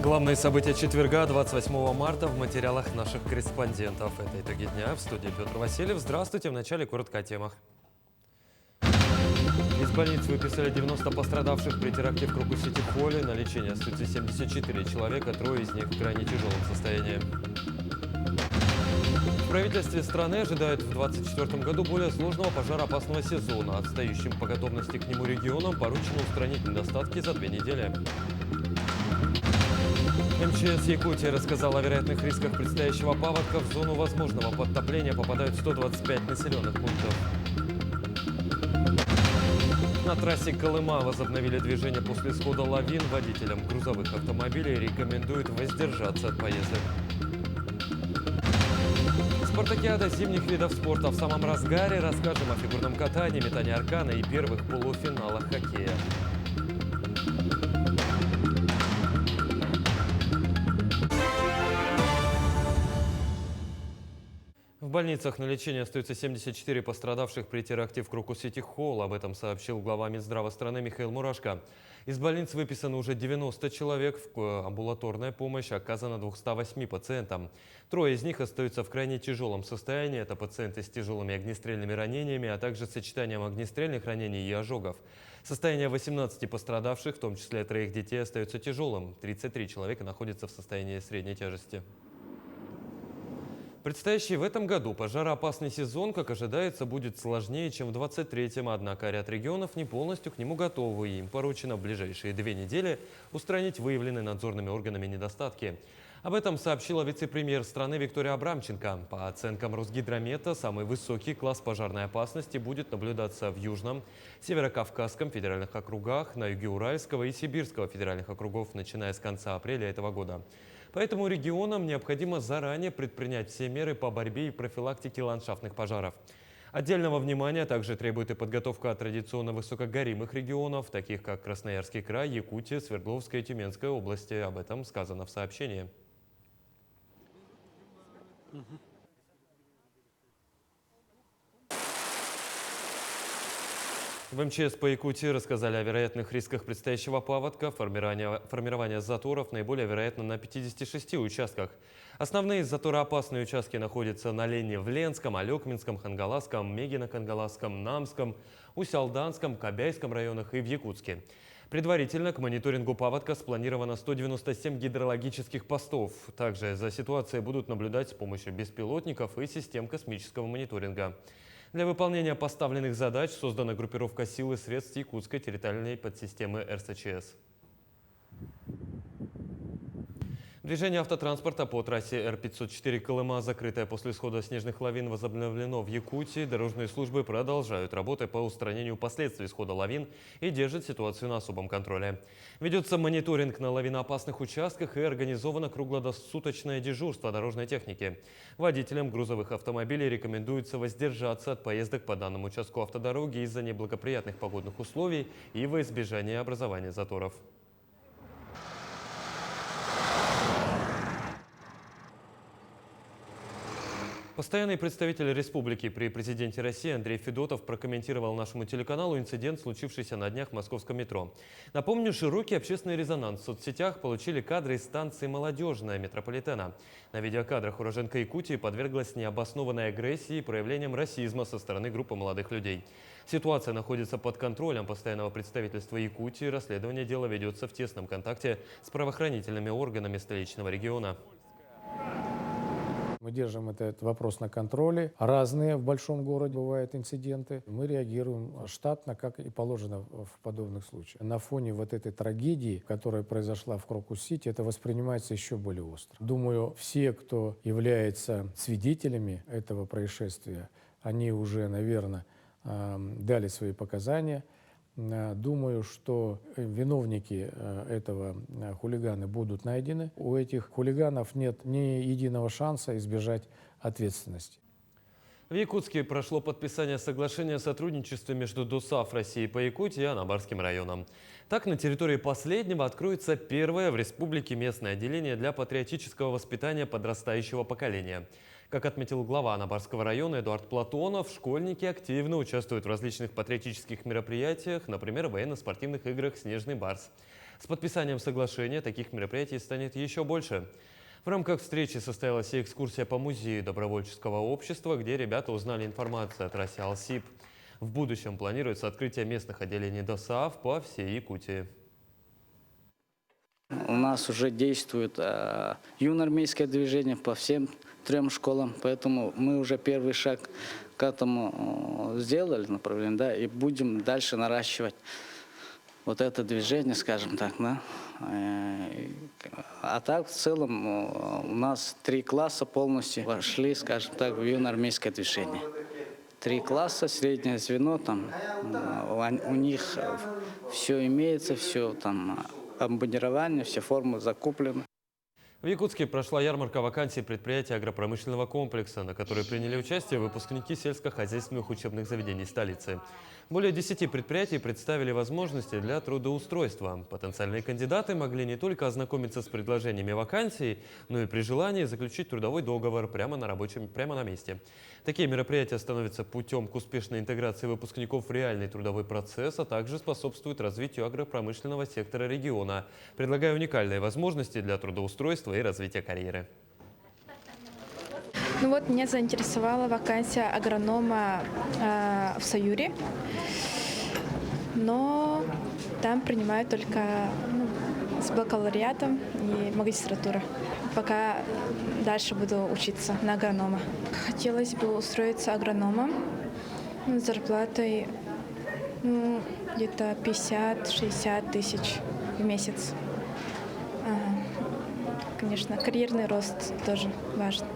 Главные события четверга, 28 марта, в материалах наших корреспондентов. Это итоги дня. В студии Петр Васильев. Здравствуйте. Вначале коротко о темах. Из больниц выписали 90 пострадавших при теракте в Крокус-Сити-Холле. На лечение остаются 74 человека, трое из них в крайне тяжелом состоянии. В правительстве страны ожидают в 2024 году более сложного пожароопасного сезона. Отстающим по готовности к нему регионам поручено устранить недостатки за 2 недели. МЧС Якутии рассказал о вероятных рисках предстоящего паводка. В зону возможного подтопления попадают 125 населенных пунктов. На трассе Колыма возобновили движение после схода лавин. Водителям грузовых автомобилей рекомендуют воздержаться от поездок. Спартакиада зимних видов спорта в самом разгаре. Расскажем о фигурном катании, метании аркана и первых полуфиналах хоккея. В больницах на лечении остаются 74 пострадавших при теракте в Крокус-Сити-Холл. Об этом сообщил глава Минздрава страны Михаил Мурашко. Из больниц выписано уже 90 человек. Амбулаторная помощь оказана 208 пациентам. Трое из них остаются в крайне тяжелом состоянии. Это пациенты с тяжелыми огнестрельными ранениями, а также сочетанием огнестрельных ранений и ожогов. Состояние 18 пострадавших, в том числе 3 детей, остается тяжелым. 33 человека находятся в состоянии средней тяжести. Предстоящий в этом году пожароопасный сезон, как ожидается, будет сложнее, чем в 2023-м, однако ряд регионов не полностью к нему готовы, и им поручено в ближайшие 2 недели устранить выявленные надзорными органами недостатки. Об этом сообщила вице-премьер страны Виктория Абрамченко. По оценкам Росгидромета, самый высокий класс пожарной опасности будет наблюдаться в Южном, Северокавказском федеральных округах, на юге Уральского и Сибирского федеральных округов, начиная с конца апреля этого года. Поэтому регионам необходимо заранее предпринять все меры по борьбе и профилактике ландшафтных пожаров. Отдельного внимания также требует и подготовка традиционно высокогоримых регионов, таких как Красноярский край, Якутия, Свердловская и Тюменская области. Об этом сказано в сообщении. В МЧС по Якутии рассказали о вероятных рисках предстоящего паводка. Формирование заторов наиболее вероятно на 56 участках. Основные затороопасные участки находятся на Лене-Вленском, Алекминском, Хангаласском, Мегино-Хангаласском, Намском, Усть-Алданском, Кобяйском районах и в Якутске. Предварительно к мониторингу паводка спланировано 197 гидрологических постов. Также за ситуацией будут наблюдать с помощью беспилотников и систем космического мониторинга. Для выполнения поставленных задач создана группировка сил и средств Якутской территориальной подсистемы РСЧС. Движение автотранспорта по трассе Р-504 Колыма, закрытое после схода снежных лавин, возобновлено в Якутии. Дорожные службы продолжают работы по устранению последствий схода лавин и держат ситуацию на особом контроле. Ведется мониторинг на лавиноопасных участках и организовано круглосуточное дежурство дорожной техники. Водителям грузовых автомобилей рекомендуется воздержаться от поездок по данному участку автодороги из-за неблагоприятных погодных условий и во избежание образования заторов. Постоянный представитель республики при президенте России Андрей Федотов прокомментировал нашему телеканалу инцидент, случившийся на днях в московском метро. Напомню, широкий общественный резонанс в соцсетях получили кадры из станции «Молодежная» метрополитена. На видеокадрах уроженка Якутии подверглась необоснованной агрессии и проявлениям расизма со стороны группы молодых людей. Ситуация находится под контролем постоянного представительства Якутии. Расследование дела ведется в тесном контакте с правоохранительными органами столичного региона. Мы держим этот вопрос на контроле. Разные в большом городе бывают инциденты. Мы реагируем штатно, как и положено в подобных случаях. На фоне вот этой трагедии, которая произошла в Крокус-Сити, это воспринимается еще более остро. Думаю, все, кто является свидетелями этого происшествия, они уже, наверное, дали свои показания. Думаю, что виновники этого хулигана будут найдены. У этих хулиганов нет ни единого шанса избежать ответственности. В Якутске прошло подписание соглашения о сотрудничестве между ДОСААФ России по Якутии и Анабарским районом. Так, на территории последнего откроется первое в республике местное отделение для патриотического воспитания подрастающего поколения. Как отметил глава Анабарского района Эдуард Платонов, школьники активно участвуют в различных патриотических мероприятиях, например, в военно-спортивных играх «Снежный барс». С подписанием соглашения таких мероприятий станет еще больше. В рамках встречи состоялась и экскурсия по музею добровольческого общества, где ребята узнали информацию о трассе Алсиб. В будущем планируется открытие местных отделений ДОСААФ по всей Якутии. У нас уже действует юноармейское движение по всем 3 школам, поэтому мы уже первый шаг к этому сделали направление, да, и будем дальше наращивать вот это движение, скажем так, да. А так в целом у нас 3 класса полностью вошли, скажем так, в юноармейское движение. 3 класса, среднее звено, там у них все имеется, все там обмундирование, все формы закуплены. В Якутске прошла ярмарка вакансий предприятий агропромышленного комплекса, на которой приняли участие выпускники сельскохозяйственных учебных заведений столицы. Более 10 предприятий представили возможности для трудоустройства. Потенциальные кандидаты могли не только ознакомиться с предложениями вакансий, но и при желании заключить трудовой договор прямо на месте. Такие мероприятия становятся путем к успешной интеграции выпускников в реальный трудовой процесс, а также способствуют развитию агропромышленного сектора региона, предлагая уникальные возможности для трудоустройства и развития карьеры. Ну вот, меня заинтересовала вакансия агронома в Саюре, но там принимают только с бакалавриатом и магистратура. Пока дальше буду учиться на агронома. Хотелось бы устроиться агрономом с зарплатой где-то 50-60 тысяч в месяц. Конечно, карьерный рост тоже важен.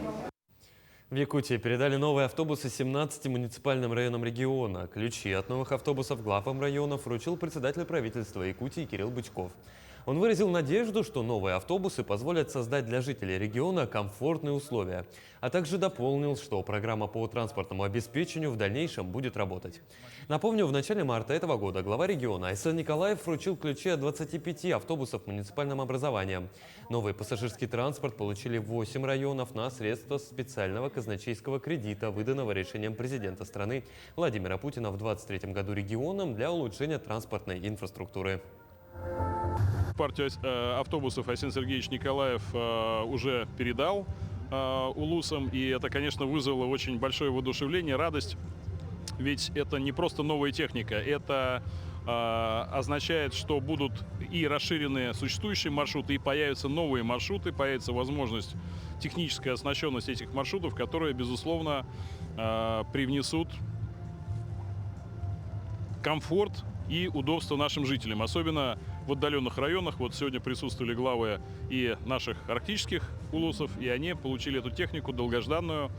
В Якутии передали новые автобусы 17 муниципальным районам региона. Ключи от новых автобусов главам районов вручил председатель правительства Якутии Кирилл Бычков. Он выразил надежду, что новые автобусы позволят создать для жителей региона комфортные условия, а также дополнил, что программа по транспортному обеспечению в дальнейшем будет работать. Напомню, в начале марта этого года глава региона Айсен Николаев вручил ключи от 25 автобусов муниципальным образованиям. Новый пассажирский транспорт получили 8 районов на средства специального казначейского кредита, выданного решением президента страны Владимира Путина в 2023 году регионам для улучшения транспортной инфраструктуры. Партию автобусов Айсен Сергеевич Николаев уже передал улусам, и это, конечно, вызвало очень большое воодушевление, радость, ведь это не просто новая техника, это означает, что будут и расширены существующие маршруты, и появятся новые маршруты, появится возможность, техническая оснащенность этих маршрутов, которые, безусловно, привнесут комфорт и удобство нашим жителям, особенно в отдаленных районах. Вот сегодня присутствовали главы и наших арктических улусов, и они получили эту технику долгожданную.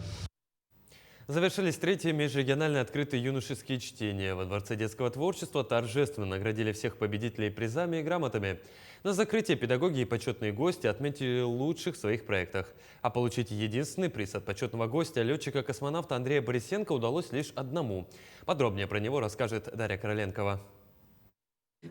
Завершились 3-е межрегиональные открытые юношеские чтения. Во Дворце детского творчества торжественно наградили всех победителей призами и грамотами. На закрытии педагоги и почетные гости отметили лучших в своих проектах. А получить единственный приз от почетного гостя летчика-космонавта Андрея Борисенко удалось лишь одному. Подробнее про него расскажет Дарья Короленкова.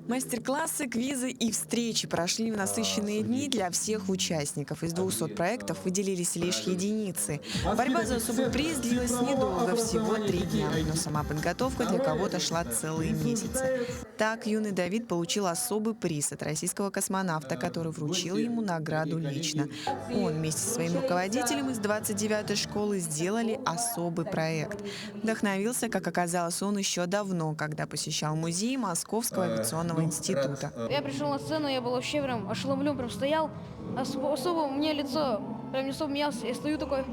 Мастер-классы, квизы и встречи прошли в насыщенные дни для всех участников. Из 200 проектов выделились лишь единицы. Борьба за особый приз длилась недолго, всего 3 дня. Но сама подготовка для кого-то шла целые месяцы. Так, юный Давид получил особый приз от российского космонавта, который вручил ему награду лично. Он вместе со своим руководителем из 29-й школы сделали особый проект. Вдохновился, как оказалось, он еще давно, когда посещал музей Московского авиационного института. Я пришел на сцену, я был вообще прям ошеломлен, прям стоял, особо у меня лицо прям не особо менялось, я стою такой.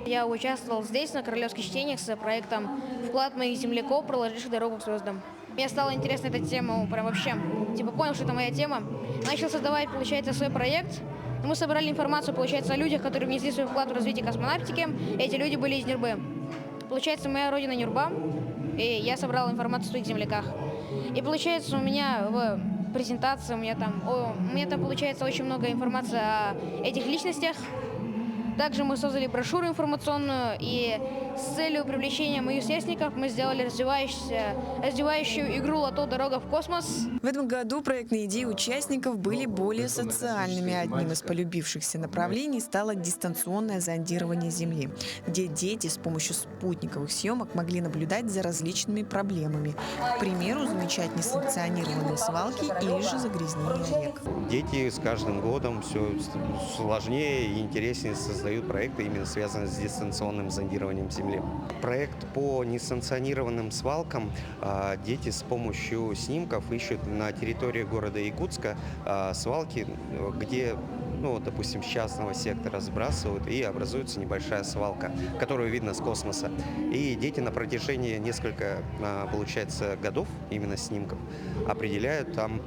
Я участвовал здесь, на Королевских чтениях, с проектом «Вклад моих земляков, проложивших дорогу к звездам». Мне стала интересна эта тема, прям вообще, понял, что это моя тема. Начал создавать, получается, свой проект. Мы собрали информацию, получается, о людях, которые внесли свой вклад в развитие космонавтики. Эти люди были из Нюрбы. Получается, моя родина Нюрба, и я собрал информацию о своих земляках. И получается, у меня в презентации, у меня там получается очень много информации о этих личностях. Также мы создали брошюру информационную, и с целью привлечения моих сверстников мы сделали развивающую игру «Лото. Дорога в космос». В этом году проектные идеи участников были более социальными. Одним из полюбившихся направлений стало дистанционное зондирование Земли, где дети с помощью спутниковых съемок могли наблюдать за различными проблемами. К примеру, замечать несанкционированные свалки или же загрязнение рек. Дети с каждым годом все сложнее и интереснее создают проекты, именно связанные с дистанционным зондированием Земли. Проект по несанкционированным свалкам. Дети с помощью снимков ищут на территории города Якутска свалки, где, допустим, с частного сектора сбрасывают, и образуется небольшая свалка, которую видно с космоса. И дети на протяжении нескольких, получается, годов, именно снимков, определяют там,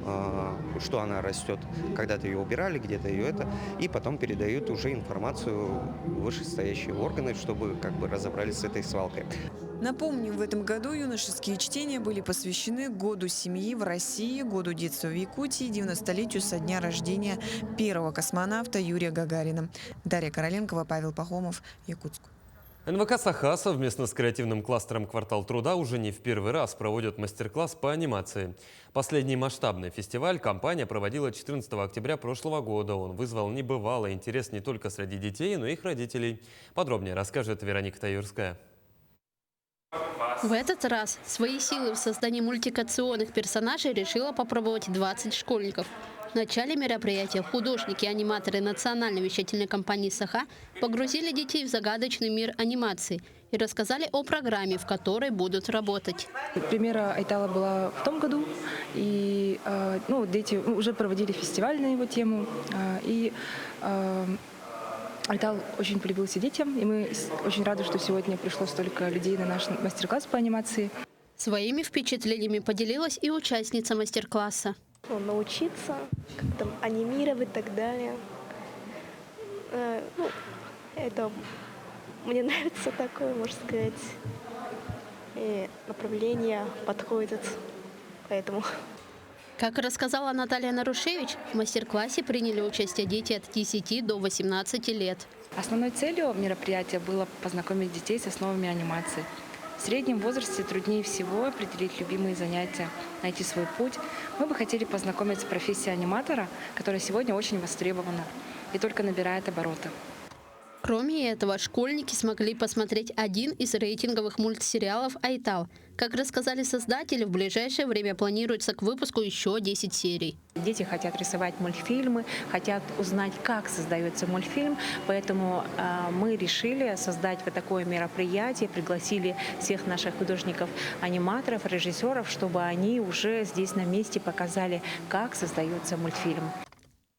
что она растет. Когда-то ее убирали, где-то ее и потом передают уже информацию в вышестоящие органы, чтобы разобрались с этой свалкой. Напомню, в этом году юношеские чтения были посвящены Году семьи в России, Году детства в Якутии, 90-летию со дня рождения первого космонавта Юрия Гагарина. Дарья Короленкова, Павел Пахомов, Якутск. НВК «Саха» совместно с креативным кластером «Квартал труда» уже не в первый раз проводят мастер-класс по анимации. Последний масштабный фестиваль компания проводила 14 октября прошлого года. Он вызвал небывалый интерес не только среди детей, но и их родителей. Подробнее расскажет Вероника Таюрская. В этот раз свои силы в создании мультипликационных персонажей решила попробовать 20 школьников. В начале мероприятия художники и аниматоры национальной вещательной компании «Саха» погрузили детей в загадочный мир анимации и рассказали о программе, в которой будут работать. Премьера Айтала была в том году, и дети уже проводили фестиваль на его тему, и Айтал очень полюбился детям, и мы очень рады, что сегодня пришло столько людей на наш мастер-класс по анимации. Своими впечатлениями поделилась и участница мастер-класса. Научиться, как там анимировать и так далее. Это мне нравится такое, можно сказать, и направление подходит, поэтому. Как рассказала Наталья Нарушевич, в мастер-классе приняли участие дети от 10 до 18 лет. Основной целью мероприятия было познакомить детей с основами анимации. В среднем возрасте труднее всего определить любимые занятия, найти свой путь. Мы бы хотели познакомить с профессией аниматора, которая сегодня очень востребована и только набирает обороты. Кроме этого, школьники смогли посмотреть один из рейтинговых мультсериалов «Айтал». Как рассказали создатели, в ближайшее время планируется к выпуску еще 10 серий. Дети хотят рисовать мультфильмы, хотят узнать, как создается мультфильм. Поэтому мы решили создать вот такое мероприятие, пригласили всех наших художников-аниматоров, режиссеров, чтобы они уже здесь на месте показали, как создается мультфильм.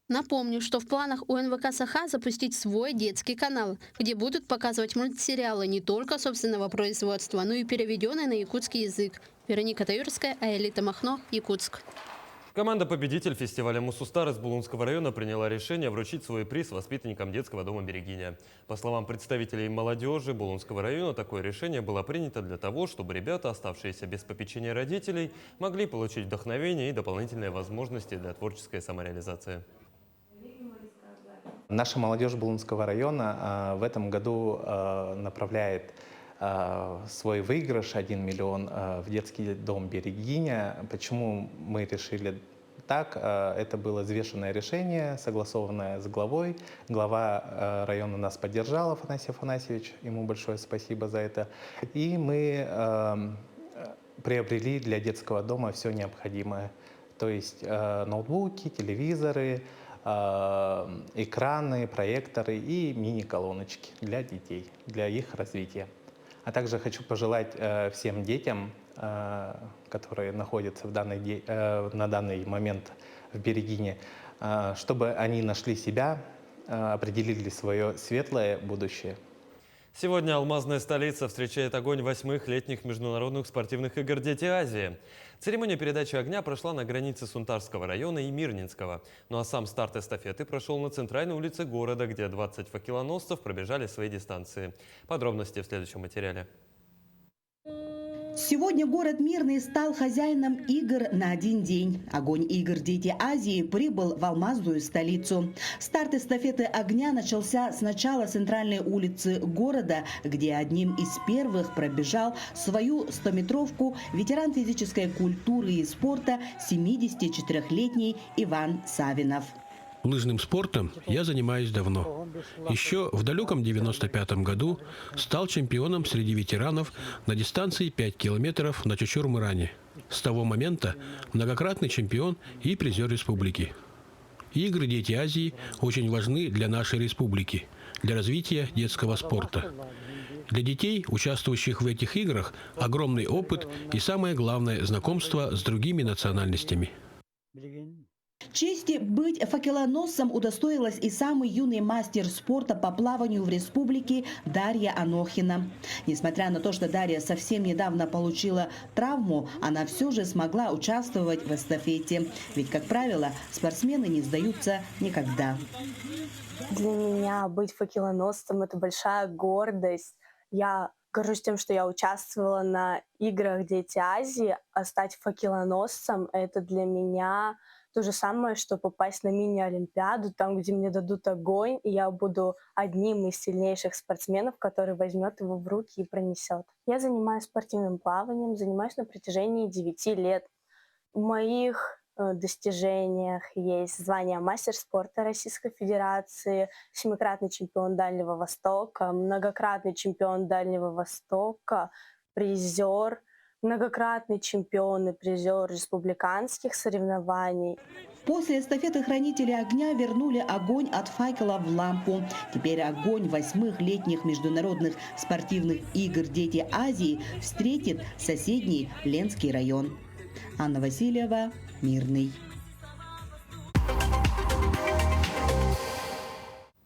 Напомню, что в планах у НВК «Саха» запустить свой детский канал, где будут показывать мультсериалы не только собственного производства, но и переведенные на якутский язык. Вероника Таюрская, Аэлита Махно, Якутск. Команда-победитель фестиваля «Мусустар» из Булунского района приняла решение вручить свой приз воспитанникам детского дома «Берегиня». По словам представителей молодежи Булунского района, такое решение было принято для того, чтобы ребята, оставшиеся без попечения родителей, могли получить вдохновение и дополнительные возможности для творческой самореализации. Наша молодежь Булунского района в этом году направляет свой выигрыш 1 миллион в детский дом «Берегиня». Почему мы решили так? Это было взвешенное решение, согласованное с главой. Глава района нас поддержал, Афанасий Афанасьевич, ему большое спасибо за это. И мы приобрели для детского дома все необходимое. То есть ноутбуки, телевизоры, экраны, проекторы и мини-колоночки для детей, для их развития. А также хочу пожелать всем детям, которые находятся на данный момент в Берегине, чтобы они нашли себя, определили свое светлое будущее. Сегодня алмазная столица встречает огонь 8-х летних международных спортивных игр «Дети Азии». Церемония передачи огня прошла на границе Сунтарского района и Мирнинского. Ну а сам старт эстафеты прошел на центральной улице города, где 20 факелоносцев пробежали свои дистанции. Подробности в следующем материале. Сегодня город Мирный стал хозяином игр на один день. Огонь игр «Дети Азии» прибыл в алмазную столицу. Старт эстафеты огня начался с начала центральной улицы города, где одним из первых пробежал свою 100-метровку ветеран физической культуры и спорта 74-летний Иван Савинов. Лыжным спортом я занимаюсь давно. Еще в далеком 95-м году стал чемпионом среди ветеранов на дистанции 5 километров на Чучур-Мыране. С того момента многократный чемпион и призер республики. Игры «Дети Азии» очень важны для нашей республики, для развития детского спорта. Для детей, участвующих в этих играх, огромный опыт и, самое главное, знакомство с другими национальностями. Чести быть факелоносцем удостоилась и самый юный мастер спорта по плаванию в республике Дарья Анохина. Несмотря на то, что Дарья совсем недавно получила травму, она все же смогла участвовать в эстафете. Ведь, как правило, спортсмены не сдаются никогда. Для меня быть факелоносцем – это большая гордость. Я горжусь тем, что я участвовала на играх «Дети Азии», а стать факелоносцем – это для меня то же самое, что попасть на мини-олимпиаду, там, где мне дадут огонь, и я буду одним из сильнейших спортсменов, который возьмет его в руки и пронесет. Я занимаюсь спортивным плаванием, занимаюсь на протяжении 9 лет. В моих достижениях есть звание мастер спорта Российской Федерации, 7-кратный чемпион Дальнего Востока, многократный чемпион Дальнего Востока, призер, многократный чемпион и призер республиканских соревнований. После эстафеты хранители огня вернули огонь от факела в лампу. Теперь огонь 8-х летних международных спортивных игр «Дети Азии» встретит соседний Ленский район. Анна Васильева, Мирный.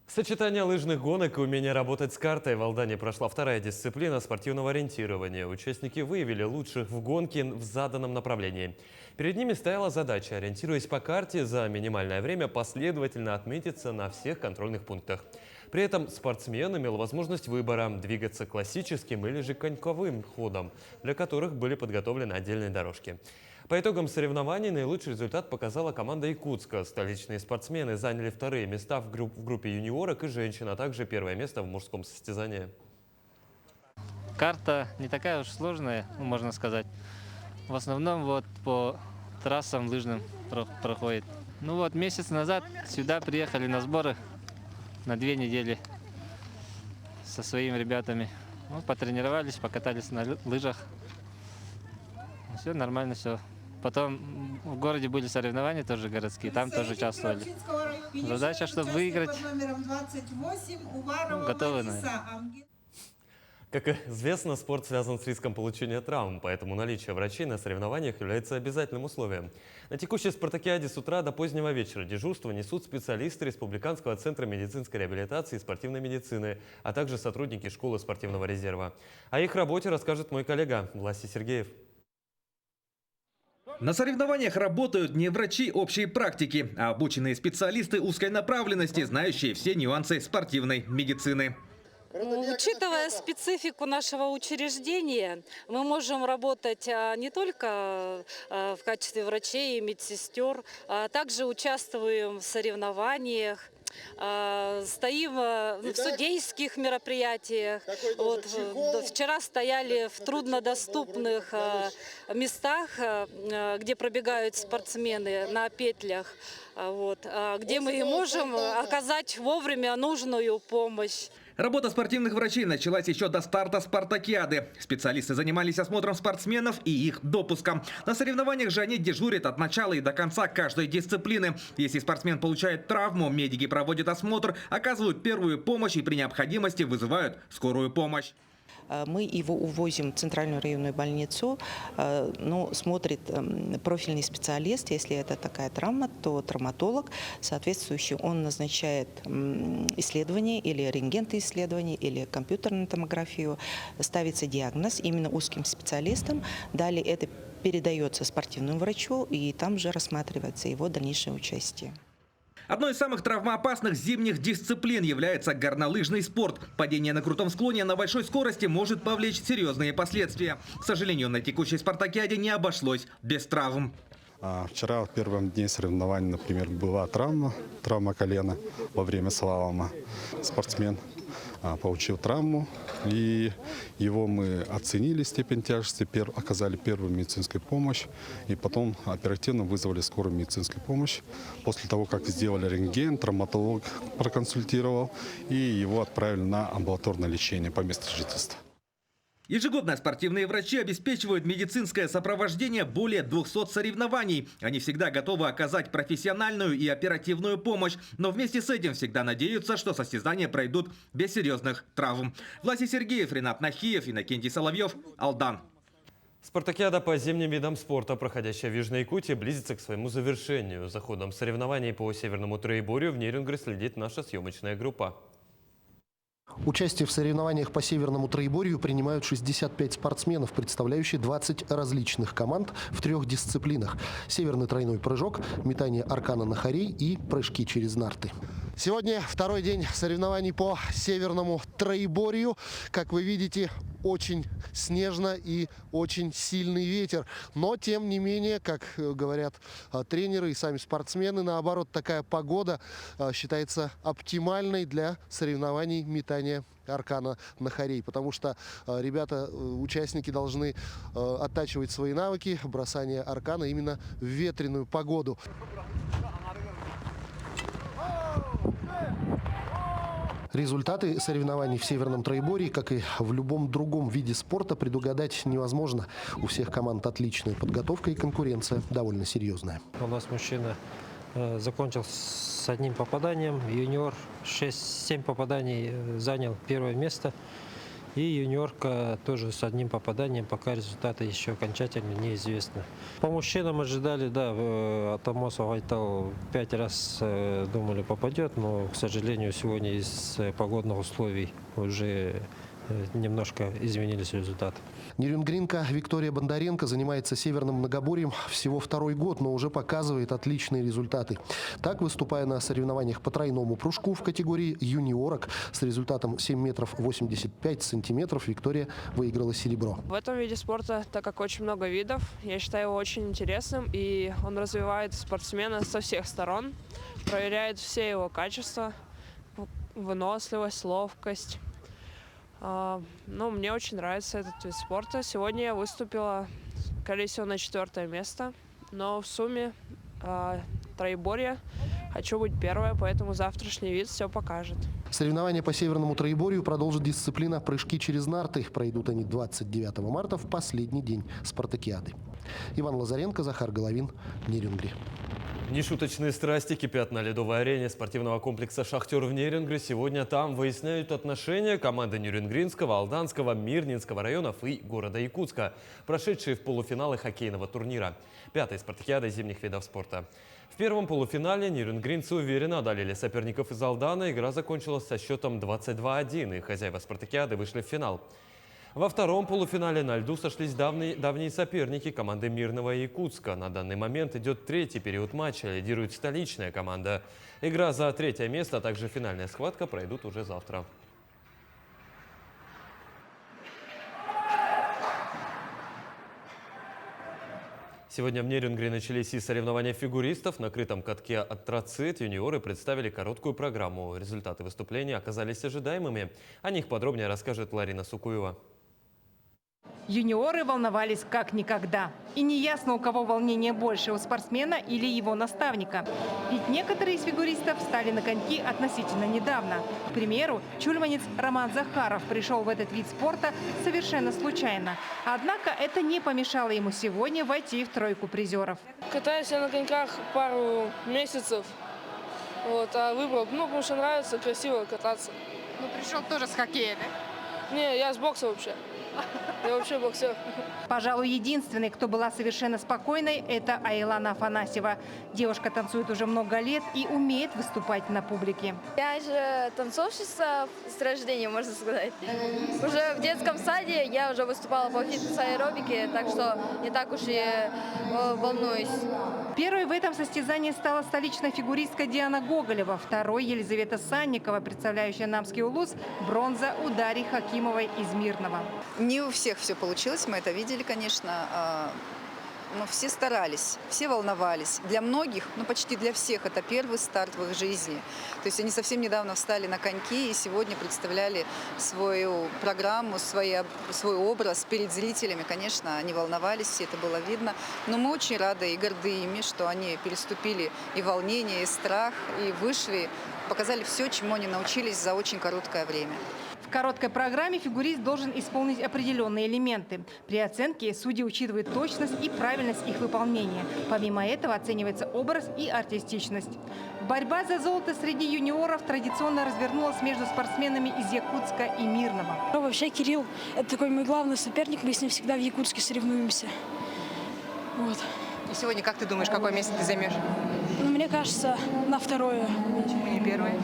Сочетание лыжных гонок и умение работать с картой в Алдане прошла вторая дисциплина спортивного ориентирования. Участники выявили лучших в гонке в заданном направлении. Перед ними стояла задача, ориентируясь по карте, за минимальное время последовательно отметиться на всех контрольных пунктах. При этом спортсмен имел возможность выбора – двигаться классическим или же коньковым ходом, для которых были подготовлены отдельные дорожки. По итогам соревнований наилучший результат показала команда Якутска. Столичные спортсмены заняли вторые места в группе юниорок и женщин, а также первое место в мужском состязании. Карта не такая уж сложная, можно сказать. В основном вот по трассам лыжным проходит. Ну вот месяц назад сюда приехали на сборы на 2 недели со своими ребятами. Ну, потренировались, покатались на лыжах. Все нормально, все. Потом в городе были соревнования тоже городские, там тоже участвовали. Задача, чтобы выиграть. Готовы, наверное. Как известно, спорт связан с риском получения травм, поэтому наличие врачей на соревнованиях является обязательным условием. На текущей спартакиаде с утра до позднего вечера дежурство несут специалисты Республиканского центра медицинской реабилитации и спортивной медицины, а также сотрудники школы спортивного резерва. О их работе расскажет мой коллега Власий Сергеев. На соревнованиях работают не врачи общей практики, а обученные специалисты узкой направленности, знающие все нюансы спортивной медицины. Учитывая специфику нашего учреждения, мы можем работать не только в качестве врачей и медсестер, а также участвуем в соревнованиях, стоим в судейских мероприятиях. Вот, вчера стояли в труднодоступных местах, где пробегают спортсмены на петлях, вот, где мы можем оказать вовремя нужную помощь. Работа спортивных врачей началась еще до старта спартакиады. Специалисты занимались осмотром спортсменов и их допуском. На соревнованиях же они дежурят от начала и до конца каждой дисциплины. Если спортсмен получает травму, медики проводят осмотр, оказывают первую помощь и при необходимости вызывают скорую помощь. Мы его увозим в центральную районную больницу, но смотрит профильный специалист. Если это такая травма, то травматолог, соответствующий, он назначает исследование или рентген-исследование, или компьютерную томографию, ставится диагноз именно узким специалистам. Далее это передается спортивному врачу, и там же рассматривается его дальнейшее участие. Одной из самых травмоопасных зимних дисциплин является горнолыжный спорт. Падение на крутом склоне на большой скорости может повлечь серьезные последствия. К сожалению, на текущей спартакиаде не обошлось без травм. Вчера в первом дне соревнований, например, была травма колена во время слалома. Спортсмен получил травму, и его мы оценили степень тяжести, оказали первую медицинскую помощь, и потом оперативно вызвали скорую медицинскую помощь. После того, как сделали рентген, травматолог проконсультировал, и его отправили на амбулаторное лечение по месту жительства. Ежегодно спортивные врачи обеспечивают медицинское сопровождение более 200 соревнований. Они всегда готовы оказать профессиональную и оперативную помощь, но вместе с этим всегда надеются, что состязания пройдут без серьезных травм. Власий Сергеев, Ренат Нахиев, Иннокентий Соловьев, Алдан. Спартакиада по зимним видам спорта, проходящая в Южной Якутии, близится к своему завершению. За ходом соревнований по северному троеборью в Нерюнгри следит наша съемочная группа. Участие в соревнованиях по северному троеборью принимают 65 спортсменов, представляющие 20 различных команд в 3 дисциплинах. Северный тройной прыжок, метание аркана на хорей и прыжки через нарты. Сегодня второй день соревнований по северному троеборью. Как вы видите, очень снежно и очень сильный ветер. Но, тем не менее, как говорят тренеры и сами спортсмены, наоборот, такая погода считается оптимальной для соревнований метания аркана на хорей. Потому что ребята, участники должны оттачивать свои навыки бросания аркана именно в ветреную погоду. Результаты соревнований в северном троеборье, как и в любом другом виде спорта, предугадать невозможно. У всех команд отличная подготовка и конкуренция довольно серьезная. У нас мужчина закончил с 1 попаданием, юниор 6-7 попаданий занял 1 место. И юниорка тоже с 1 попаданием, пока результаты еще окончательно неизвестны. По мужчинам ожидали, да, Атамосов Айтал 5 раз думали попадет, но, к сожалению, сегодня из погодных условий уже немножко изменились результаты. Нерюнгринка Виктория Бондаренко занимается северным многоборьем всего 2-й год, но уже показывает отличные результаты. Так, выступая на соревнованиях по тройному прыжку в категории юниорок с результатом 7 метров 85 сантиметров, Виктория выиграла серебро. В этом виде спорта, так как очень много видов, я считаю его очень интересным, и он развивает спортсмена со всех сторон, проверяет все его качества, выносливость, ловкость. Ну, мне очень нравится этот вид спорта. Сегодня я выступила, скорее всего, на 4-е место, но в сумме троеборья хочу быть 1-й, поэтому завтрашний вид все покажет. Соревнования по северному троеборью продолжит дисциплина прыжки через нарты. Пройдут они 29 марта, в последний день спартакиады. Иван Лазаренко, Захар Головин, Нерюнгри. Нешуточные страсти кипят на ледовой арене спортивного комплекса «Шахтер» в Нерюнгри. Сегодня там выясняют отношения команды Нерюнгринского, Алданского, Мирнинского районов и города Якутска, прошедшие в полуфиналы хоккейного турнира 5-й спартакиады зимних видов спорта. В первом полуфинале нерюнгринцы уверенно одолели соперников из Алдана. Игра закончилась со счетом 22-1, и хозяева спартакиады вышли в финал. Во втором полуфинале на льду сошлись давние соперники команды Мирного и Якутска. На данный момент идет 3-й период матча, лидирует столичная команда. Игра за 3-е место, а также финальная схватка пройдут уже завтра. Сегодня в Нерюнгри начались и соревнования фигуристов. На крытом катке «Антрацит» юниоры представили короткую программу. Результаты выступления оказались ожидаемыми. О них подробнее расскажет Ларина Сукуева. Юниоры волновались как никогда. И неясно, у кого волнение больше, у спортсмена или его наставника. Ведь некоторые из фигуристов встали на коньки относительно недавно. К примеру, чульманец Роман Захаров пришел в этот вид спорта совершенно случайно. Однако это не помешало ему сегодня войти в 3-ку призеров. Катаюсь я на коньках пару месяцев, а выбрал, потому что нравится красиво кататься. Ну, пришел тоже с хоккея, да? Не, я с бокса вообще. Я вообще боксер. Пожалуй, единственной, кто была совершенно спокойной, это Айлана Афанасьева. Девушка танцует уже много лет и умеет выступать на публике. Я же танцовщица с рождения, можно сказать. Уже в детском саде я уже выступала по фитнес-аэробике, так что не так уж и волнуюсь. Первой в этом состязании стала столичная фигуристка Диана Гоголева, второй Елизавета Санникова, представляющая Намский улус, бронза у Дарьи Хакимовой из Мирного. Не у всех все получилось, мы это видели, конечно, но все старались, все волновались. Для многих, ну почти для всех, это первый старт в их жизни. То есть они совсем недавно встали на коньки и сегодня представляли свою программу, свой образ перед зрителями. Конечно, они волновались, все это было видно. Но мы очень рады и горды ими, что они переступили и волнение, и страх, и вышли, показали все, чему они научились за очень короткое время. В короткой программе фигурист должен исполнить определенные элементы. При оценке судьи учитывают точность и правильность их выполнения. Помимо этого оценивается образ и артистичность. Борьба за золото среди юниоров традиционно развернулась между спортсменами из Якутска и Мирного. Вообще Кирилл – это такой мой главный соперник, мы с ним всегда в Якутске соревнуемся. Вот. И сегодня, как ты думаешь, какое место ты займешь? Ну, мне кажется, на второе. Почему не первое?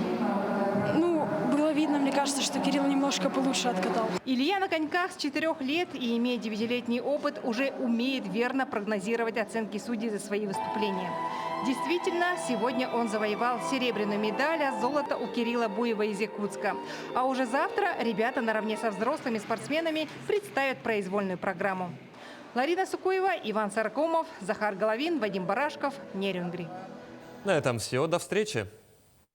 Ну, было видно, мне кажется, что Кирилл немножко получше откатал. Илья на коньках с 4 лет и, имея 9-летний опыт, уже умеет верно прогнозировать оценки судей за свои выступления. Действительно, сегодня он завоевал серебряную медаль, а золото у Кирилла Буева из Якутска. А уже завтра ребята наравне со взрослыми спортсменами представят произвольную программу. Ларина Сукуева, Иван Саркомов, Захар Головин, Вадим Барашков, Нерюнгри. На этом все. До встречи.